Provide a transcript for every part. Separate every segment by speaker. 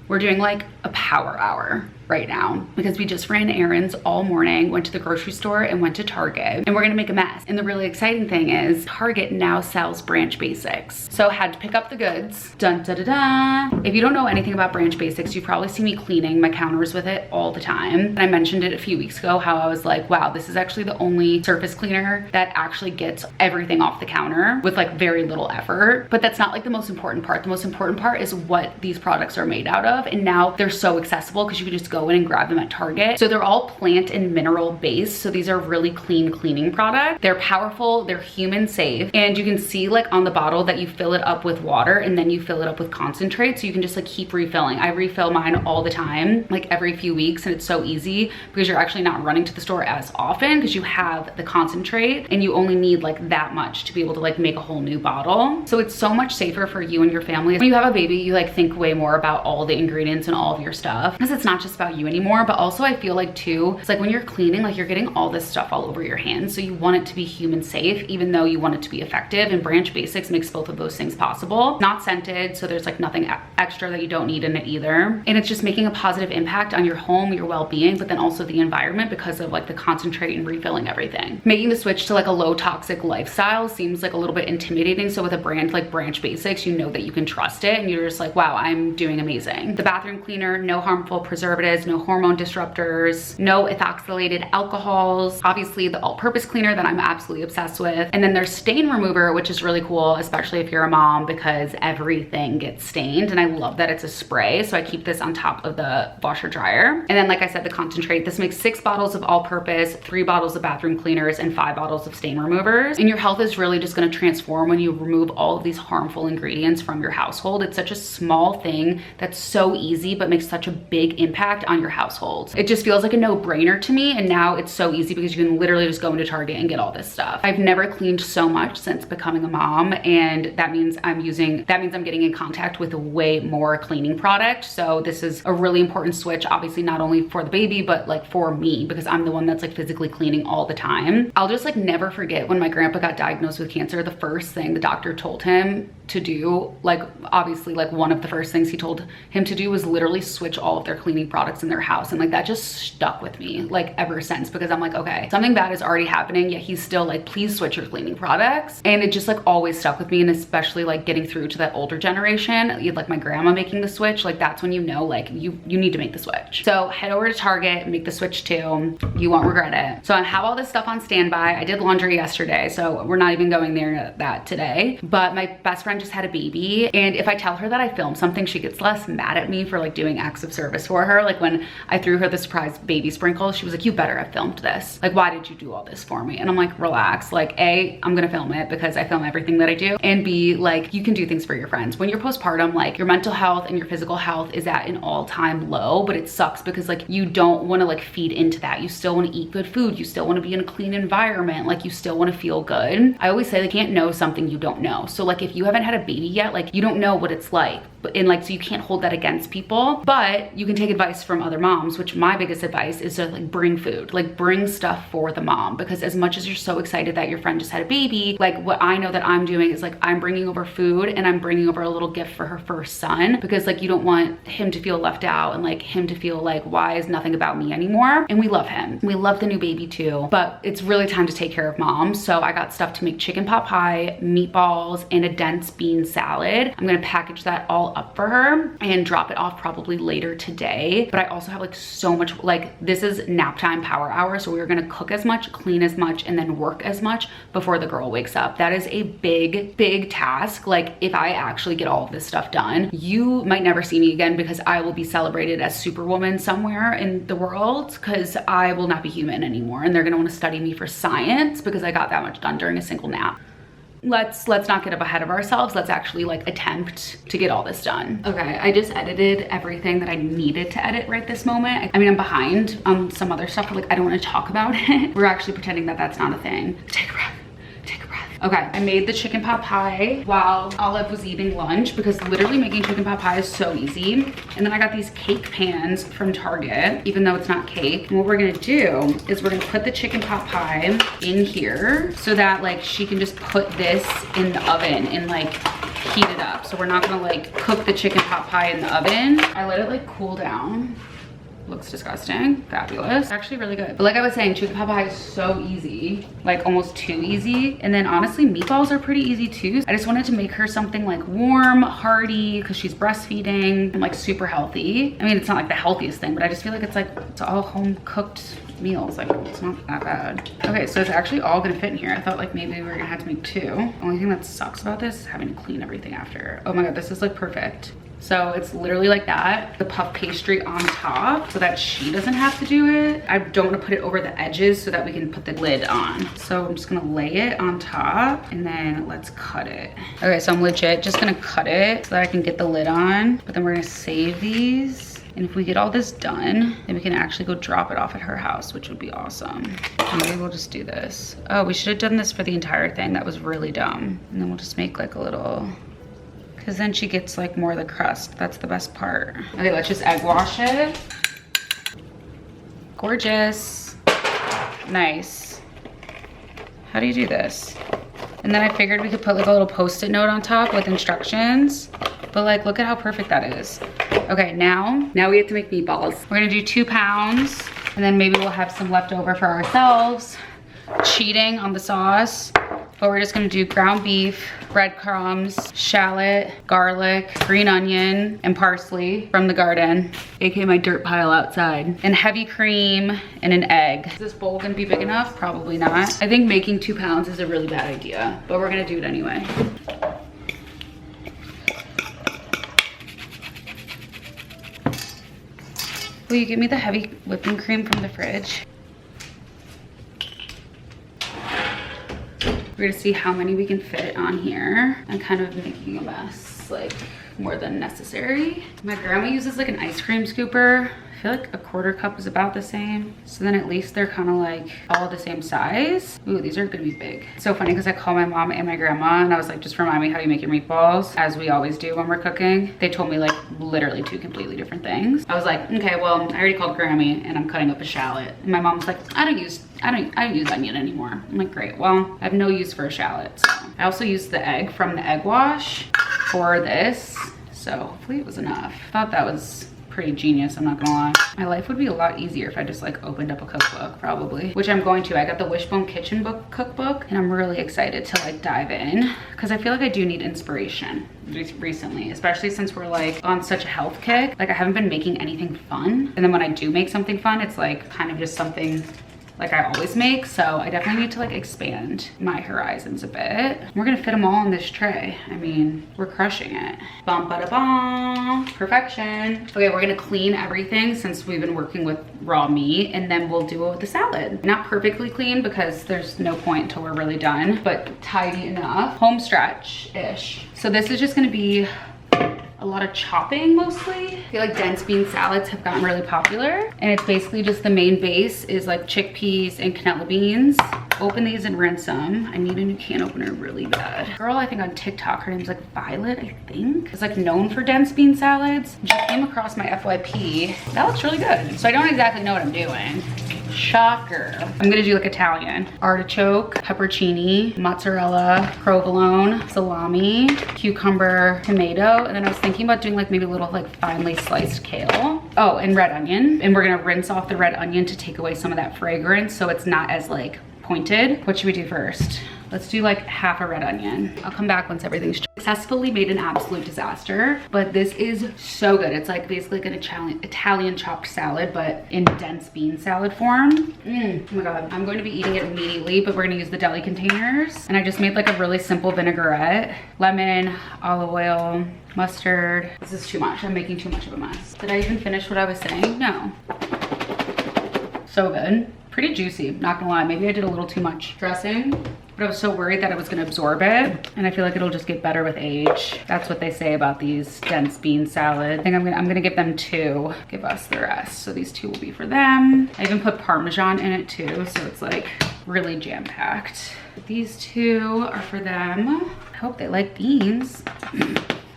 Speaker 1: We're doing like a power hour right now because we just ran errands all morning, went to the grocery store and went to Target, and we're gonna make a mess. And the really exciting thing is Target now sells Branch Basics. So had to pick up the goods. Dun da da da. If you don't know anything about Branch Basics, you probably see me cleaning my counters with it all the time. And I mentioned it a few weeks ago how I was like, wow, this is actually the only surface cleaner that actually gets everything off the counter with like very little effort. But that's not like the most important part. The most important part is what these products are made out of. And now they're so accessible because you can just go in and grab them at Target. So they're all plant and mineral based. So these are really clean cleaning products. They're powerful, they're human safe. And you can see like on the bottle that you fill it up with water and then you fill it up with concentrate. So you can just like keep refilling. I refill mine all the time, like every few weeks, and it's so easy because you're actually not running to the store as often because you have the concentrate and you only need like that much to be able to like make a whole new bottle. So it's so much safer for you and your family. When you have a baby, you like think way more about all the ingredients and all of your stuff because it's not just about you anymore. But also I feel like too, it's like when you're cleaning, like you're getting all this stuff all over your hands. So you want it to be human safe, even though you want it to be effective. And Branch Basics makes both of those things possible. Not scented, so there's like nothing extra that you don't need in it either. And it's just making a positive impact on your home, your well-being, but then also the environment because of like the concentrate and refilling everything. Making the switch to like a low toxic lifestyle seems like a little bit intimidating. So with a brand like Branch Basics, you know that you can trust it and you're just like, wow, I'm doing amazing. The bathroom cleaner, no harmful preservatives, no hormone disruptors, no ethoxylated alcohols. Obviously the all-purpose cleaner that I'm absolutely obsessed with. And then there's stain remover, which is really cool, especially if you're a mom because everything gets stained. And I love that it's a spray. So I keep this on top of the washer dryer. And then like I said, the concentrate, this makes 6 bottles of all-purpose, 3 bottles of bathroom cleaners, and 5 bottles of stain removers. And your health is really just gonna transform when you remove all of these harmful ingredients from your household. It's such a small thing that's so easy, but makes such a big impact on your household. It just feels like a no-brainer to me. And now it's so easy because you can literally just go into Target and get all this stuff. I've never cleaned so much since becoming a mom. And that means I'm getting in contact with way more cleaning product. So this is a really important switch, obviously not only for the baby, but like for me, because I'm the one that's like physically cleaning all the time. I'll just like never forget when my grandpa got diagnosed with cancer, the first thing the doctor told him to do, like obviously like one of the first things he told him to do was literally switch all of their cleaning products in their house. And like that just stuck with me like ever since, because I'm like, okay, something bad is already happening, yet he's still like, please switch your cleaning products. And it just like always stuck with me. And especially like getting through to that older generation, like my grandma making the switch, like that's when you know like you need to make the switch. So head over to Target, make the switch too. You won't regret it. So I have all this stuff on standby. I did laundry yesterday, so we're not even going there that today. But my best friend just had a baby, and if I tell her that I filmed something, she gets less mad at me for like doing acts of service for her. Like when I threw her the surprise baby sprinkles, she was like, you better have filmed this. Like, why did you do all this for me? And I'm like, relax. Like A, I'm gonna film it because I film everything that I do. And B, like you can do things for your friends. When you're postpartum, like your mental health and your physical health is at an all-time low, but it sucks because like you don't wanna like feed into that. You still wanna eat good food. You still wanna be in a clean environment. Like you still wanna feel good. I always say they can't know something you don't know. So like if you haven't had a baby yet, like you don't know what it's like. And like, so you can't hold that against people, but you can take advice from other moms, which my biggest advice is to like bring food, like bring stuff for the mom, because as much as you're so excited that your friend just had a baby, like what I know that I'm doing is like, I'm bringing over food and I'm bringing over a little gift for her first son, because like you don't want him to feel left out and like him to feel like, why is nothing about me anymore? And we love him. We love the new baby too, but it's really time to take care of mom. So I got stuff to make chicken pot pie, meatballs, and a dense bean salad. I'm gonna package that all up for her and drop it off probably later today. But I also have like so much, like this is nap time power hour. So we're gonna cook as much, clean as much, and then work as much before the girl wakes up. That is a big task. Like if I actually get all of this stuff done, you might never see me again because I will be celebrated as Superwoman somewhere in the world because I will not be human anymore. And they're gonna wanna study me for science because I got that much done during a single nap. Let's not get up ahead of ourselves. Let's actually like attempt to get all this done. Okay, I just edited everything that I needed to edit right this moment. I mean, I'm behind on some other stuff, but like I don't want to talk about it. We're actually pretending that that's not a thing. Take a breath. Take a breath. Okay, I made the chicken pot pie while Olive was eating lunch because literally making chicken pot pie is so easy. And then I got these cake pans from Target, even though it's not cake. And what we're gonna do is we're gonna put the chicken pot pie in here so that like she can just put this in the oven and like heat it up. So we're not gonna like cook the chicken pot pie in the oven. I let it like cool down. Looks disgusting. Fabulous. Actually really good. But like I was saying, chicken pot pie is so easy, like almost too easy. And then honestly, meatballs are pretty easy too. I just wanted to make her something like warm, hearty, because she's breastfeeding and like super healthy. I mean, it's not like the healthiest thing, but I just feel like it's all home cooked meals. Like it's not that bad. Okay, so it's actually all gonna fit in here. I thought like maybe we were gonna have to make 2. Only thing that sucks about this is having to clean everything after. Oh my God, this is like perfect. So it's literally like that, the puff pastry on top so that she doesn't have to do it. I don't want to put it over the edges so that we can put the lid on. So I'm just gonna lay it on top and then let's cut it. Okay, so I'm legit just gonna cut it so that I can get the lid on, but then we're gonna save these. And if we get all this done, then we can actually go drop it off at her house, which would be awesome. Maybe we'll just do this. Oh, we should have done this for the entire thing. That was really dumb. And then we'll just make like a little, because then she gets like more of the crust. That's the best part. Okay, let's just egg wash it. Gorgeous. Nice. How do you do this? And then I figured we could put like a little post-it note on top with instructions. But like, look at how perfect that is. Okay, now we have to make meatballs. We're gonna do 2 pounds, and then maybe we'll have some left over for ourselves. Cheating on the sauce. But we're just gonna do ground beef, breadcrumbs, shallot, garlic, green onion, and parsley from the garden, aka my dirt pile outside, and heavy cream and an egg. Is this bowl gonna be big enough? Probably not. I think making 2 pounds is a really bad idea, but we're gonna do it anyway. Will you give me the heavy whipping cream from the fridge? We're gonna see how many we can fit on here. I'm kind of making a mess, like more than necessary. My grandma uses like an ice cream scooper. I feel like a 1/4 cup is about the same. So then at least they're kind of like all the same size. Ooh, these are gonna be big. It's so funny because I call my mom and my grandma and I was like, just remind me how you make your meatballs, as we always do when we're cooking. They told me like literally 2 completely different things. I was like, okay, well, I already called Grammy and I'm cutting up a shallot. And my mom was like, I don't use onion anymore. I'm like, great, well, I have no use for a shallot. So I also used the egg from the egg wash for this. So hopefully it was enough. I thought that was pretty genius, I'm not gonna lie. My life would be a lot easier if I just like opened up a cookbook, probably, which I'm going to. I got the Wishbone Kitchen book cookbook and I'm really excited to like dive in because I feel like I do need inspiration recently, especially since we're like on such a health kick. Like I haven't been making anything fun, and then when I do make something fun, it's like kind of just something like I always make. So I definitely need to like expand my horizons a bit. We're gonna fit them all on this tray. I mean, we're crushing it. Bum ba da bum, perfection. Okay, we're gonna clean everything since we've been working with raw meat, and then we'll do it with the salad. Not perfectly clean because there's no point until we're really done, but tidy enough. Home stretch-ish. So this is just gonna be a lot of chopping mostly. I feel like dense bean salads have gotten really popular, and it's basically just the main base is like chickpeas and canola beans. Open these and rinse them. I need a new can opener really bad. Girl, I think on TikTok, her name's like Violet, I think, is like known for dense bean salads. She came across my FYP. That looks really good. So I don't exactly know what I'm doing. Shocker. I'm gonna do like Italian. Artichoke, pepperoncini, mozzarella, provolone, salami, cucumber, tomato, and then I was thinking about doing like maybe a little like finely sliced kale. Oh, and red onion. And we're gonna rinse off the red onion to take away some of that fragrance so it's not as like pointed. What should we do first? Let's do like half a red onion. I'll come back once everything's successfully made an absolute disaster, but this is so good. It's like basically like an Italian chopped salad, but in dense bean salad form. Oh my God, I'm going to be eating it immediately, but we're gonna use the deli containers. And I just made like a really simple vinaigrette, lemon, olive oil, mustard. This is too much. I'm making too much of a mess. Did I even finish what I was saying? No. So good. Pretty juicy, not gonna lie. Maybe I did a little too much dressing, but I was so worried that I was gonna absorb it, and I feel like it'll just get better with age. That's what they say about these dense bean salad. I think I'm gonna give them 2, give us the rest. So these 2 will be for them. I even put Parmesan in it too, so it's like really jam-packed. These 2 are for them. I hope they like beans.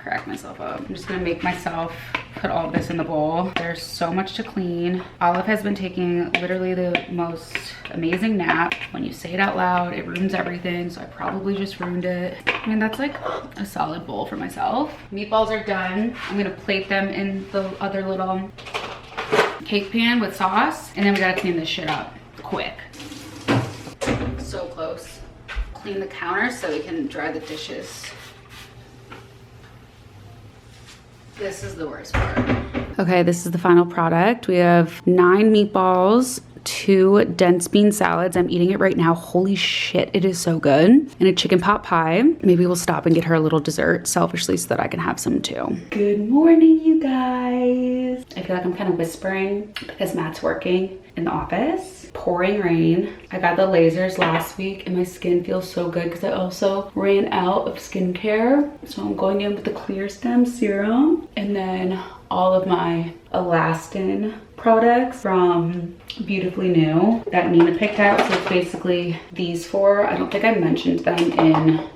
Speaker 1: crack myself up. I'm just gonna make myself put all of this in the bowl. There's so much to clean. Olive has been taking literally the most amazing nap. When you say it out loud, it ruins everything, so I probably just ruined it. I mean, that's like a solid bowl for myself. Meatballs are done. I'm gonna plate them in the other little cake pan with sauce, and then we gotta clean this shit up quick. So close. Clean the counter so we can dry the dishes. This is the worst part. Okay, this is the final product. We have 9 meatballs, 2 dense bean salads. I'm eating it right now. Holy shit, it is so good. And a chicken pot pie. Maybe we'll stop and get her a little dessert selfishly so that I can have some too. Good morning, you guys. I feel like I'm kind of whispering because Matt's working in the office. Pouring rain. I got the lasers last week and my skin feels so good because I also ran out of skincare. So I'm going in with the Clear Stem Serum and then all of my Elastin products from Beautifully New that Nina picked out. So it's basically these 4. I don't think I mentioned them in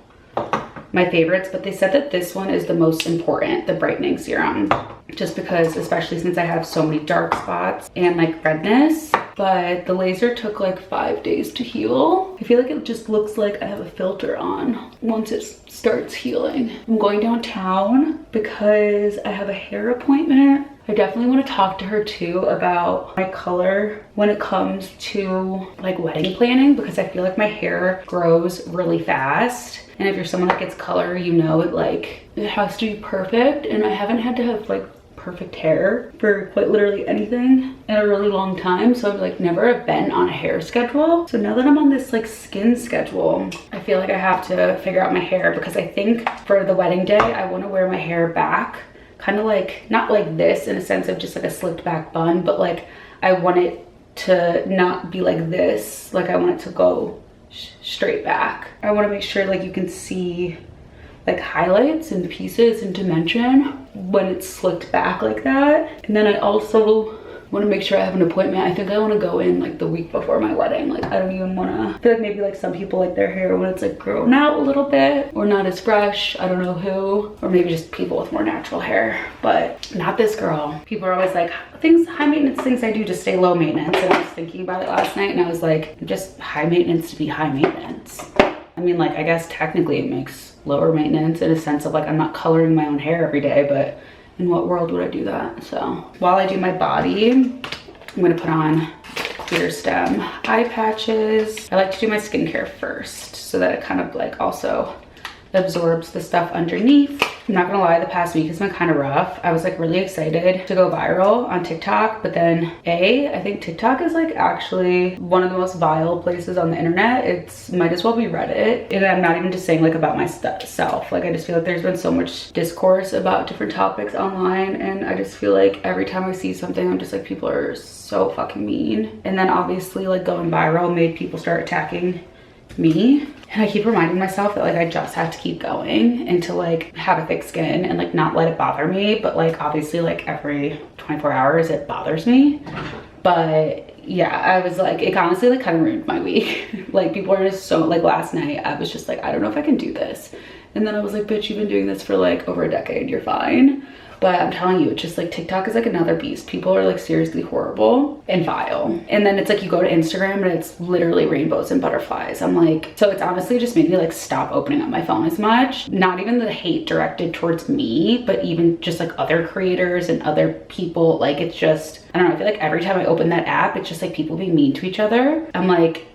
Speaker 1: my favorites, but they said that this one is the most important, the brightening serum, just because, especially since I have so many dark spots and like redness. But the laser took like 5 days to heal. I feel like it just looks like I have a filter on once it starts healing. I'm going downtown because I have a hair appointment. I definitely want to talk to her too about my color when it comes to like wedding planning, because I feel like my hair grows really fast. And if you're someone that gets color, you know it has to be perfect. And I haven't had to have like perfect hair for quite literally anything in a really long time, so I've like never been on a hair schedule. So now that I'm on this like skin schedule, I feel like I have to figure out my hair, because I think for the wedding day I want to wear my hair back kind of like, not like this in a sense of just like a slicked back bun, but like I want it to not be like this, like I want it to go straight back. I want to make sure like you can see like highlights and pieces and dimension when it's slicked back like that. And then I also want to make sure I have an appointment. I think I want to go in like the week before my wedding. Like I don't even want to, I feel like maybe like some people like their hair when it's like grown out a little bit or not as fresh. I don't know who, or maybe just people with more natural hair, but not this girl. People are always like, high maintenance things I do to stay low maintenance. And I was thinking about it last night and I was like, just high maintenance to be high maintenance. I mean, like, I guess technically it makes lower maintenance in a sense of like, I'm not coloring my own hair every day, but in what world would I do that? So while I do my body, I'm gonna put on Clear Stem eye patches. I like to do my skincare first so that it kind of like also absorbs the stuff underneath. I'm not gonna lie, the past week has been kind of rough. I was like really excited to go viral on TikTok, but then I think TikTok is like actually one of the most vile places on the internet. It's might as well be Reddit. And I'm not even just saying like about myself. Like I just feel like there's been so much discourse about different topics online, and I just feel like every time I see something, I'm just like, people are so fucking mean. And then obviously like going viral made people start attacking me. And I keep reminding myself that like I just have to keep going and to like have a thick skin and like not let it bother me. But like obviously like every 24 hours it bothers me. But yeah, I was like, it honestly like kind of ruined my week. Like people are just so, like last night I was just like, I don't know if I can do this. And then I was like, bitch, you've been doing this for like over a decade, you're fine. But I'm telling you, it's just like TikTok is like another beast. People are like seriously horrible and vile. And then it's like you go to Instagram and it's literally rainbows and butterflies. I'm like, so it's honestly just made me like stop opening up my phone as much. Not even the hate directed towards me, but even just like other creators and other people. Like it's just, I don't know, I feel like every time I open that app, it's just like people being mean to each other. I'm like,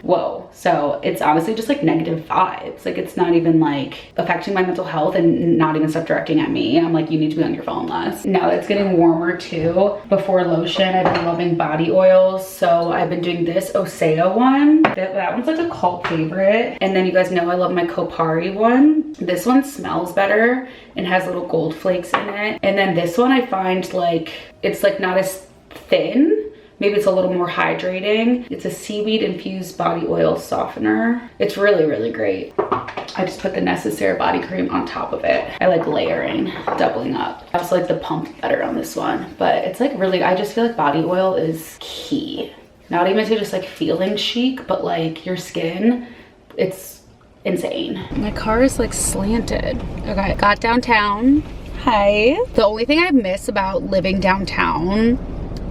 Speaker 1: whoa. So it's honestly just like negative vibes. Like it's not even like affecting my mental health and not even stuff directing at me. I'm like, you need to be on your phone less. Now that it's getting warmer too, before lotion, I've been loving body oils. So I've been doing this Osea one. That one's like a cult favorite. And then you guys know I love my Kopari one. This one smells better and has little gold flakes in it. And then this one I find like, it's like not as thin. Maybe it's a little more hydrating. It's a seaweed infused body oil softener. It's really, really great. I just put the Necessaire body cream on top of it. I like layering, doubling up. I also like the pump better on this one, but it's like really, I just feel like body oil is key. Not even to just like feeling chic, but like your skin, it's insane. My car is like slanted. Okay, got downtown. Hi. The only thing I miss about living downtown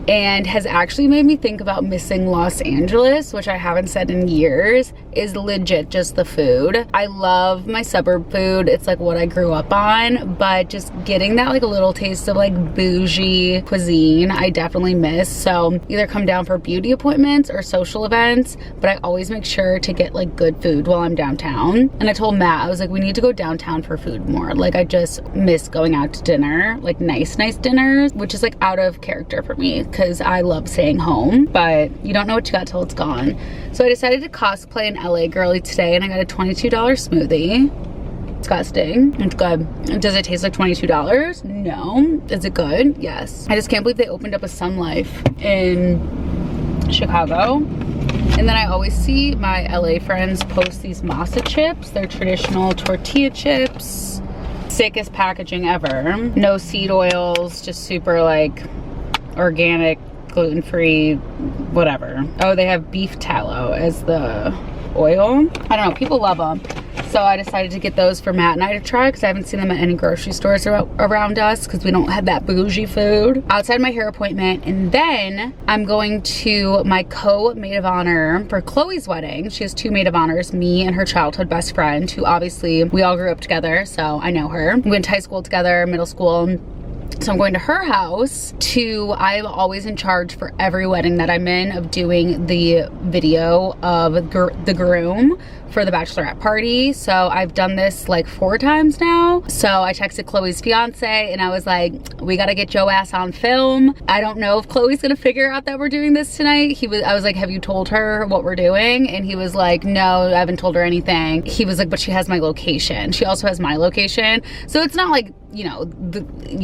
Speaker 1: and has actually made me think about missing Los Angeles, which I haven't said in years, is legit just the food. I love my suburb food. It's like what I grew up on, but just getting that like a little taste of like bougie cuisine, I definitely miss. So either come down for beauty appointments or social events, but I always make sure to get like good food while I'm downtown. And I told Matt, I was like, we need to go downtown for food more. Like I just miss going out to dinner, like nice dinners, which is like out of character for me because I love staying home, but you don't know what you got till it's gone. So I decided to cosplay an LA girly today and I got a $22 smoothie. Disgusting. It's good. Does it taste like $22? No. Is it good? Yes. I just can't believe they opened up a Sun Life in Chicago. And then I always see my LA friends post these masa chips. They're traditional tortilla chips. Sickest packaging ever. No seed oils, just super like organic, gluten-free, whatever. Oh, they have beef tallow as the oil. I don't know, people love them. So I decided to get those for Matt and I to try because I haven't seen them at any grocery stores around us because we don't have that bougie food. Outside my hair appointment, and then I'm going to my co-maid of honor for Chloe's wedding. She has two maid of honors, me and her childhood best friend, who obviously we all grew up together, so I know her. We went to high school together, middle school. So I'm going to her house I'm always in charge for every wedding that I'm in of doing the video of the groom for the bachelorette party. So I've done this like 4 times now. So I texted Chloe's fiance and I was like, we gotta get Joe ass on film. I don't know if Chloe's gonna figure out that we're doing this tonight. I was like, have you told her what we're doing? And he was like, no, I haven't told her anything. He was like, but she has my location. She also has my location. So it's not like, you know,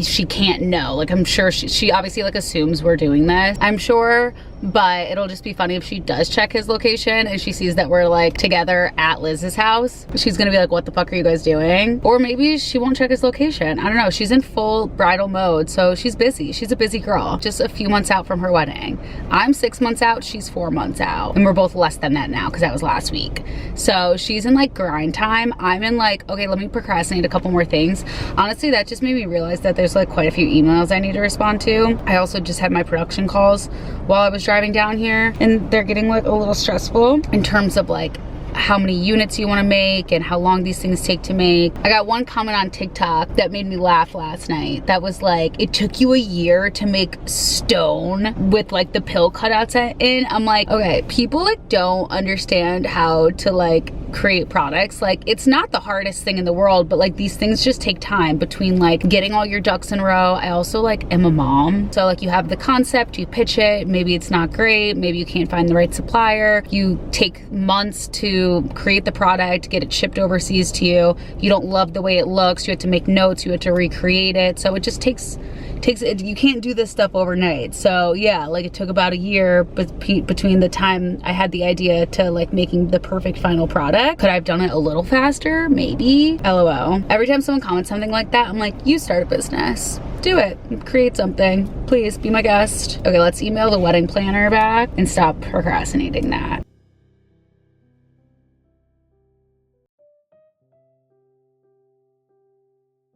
Speaker 1: she can't know. Like I'm sure she obviously like assumes we're doing this, I'm sure, but it'll just be funny if she does check his location and she sees that we're like together at Liz's house. She's gonna be like, what the fuck are you guys doing? Or maybe she won't check his location. I don't know. She's in full bridal mode, so she's busy. She's a busy girl. Just a few months out from her wedding. I'm 6 months out, she's 4 months out. And we're both less than that now because that was last week. So she's in like grind time. I'm in like, okay, let me procrastinate a couple more things. Honestly, that just made me realize that there's like quite a few emails I need to respond to. I also just had my production calls while I was driving down here and they're getting like a little stressful in terms of like how many units you want to make and how long these things take to make. I got one comment on TikTok that made me laugh last night. That was like, it took you a year to make stone with like the pill cutouts in. I'm like, okay, people like don't understand how to like create products. Like it's not the hardest thing in the world, but like these things just take time between like getting all your ducks in a row. I also like am a mom. So like you have the concept, you pitch it, maybe it's not great, maybe you can't find the right supplier. You take months to create the product, get it shipped overseas to you. You don't love the way it looks. You have to make notes, you have to recreate it. So it just takes you can't do this stuff overnight. So yeah, like it took about a year between the time I had the idea to like making the perfect final product. Could I have done it a little faster? Maybe. LOL. Every time someone comments something like that, I'm like, you start a business. Do it. Create something. Please be my guest. Okay, let's email the wedding planner back and stop procrastinating that.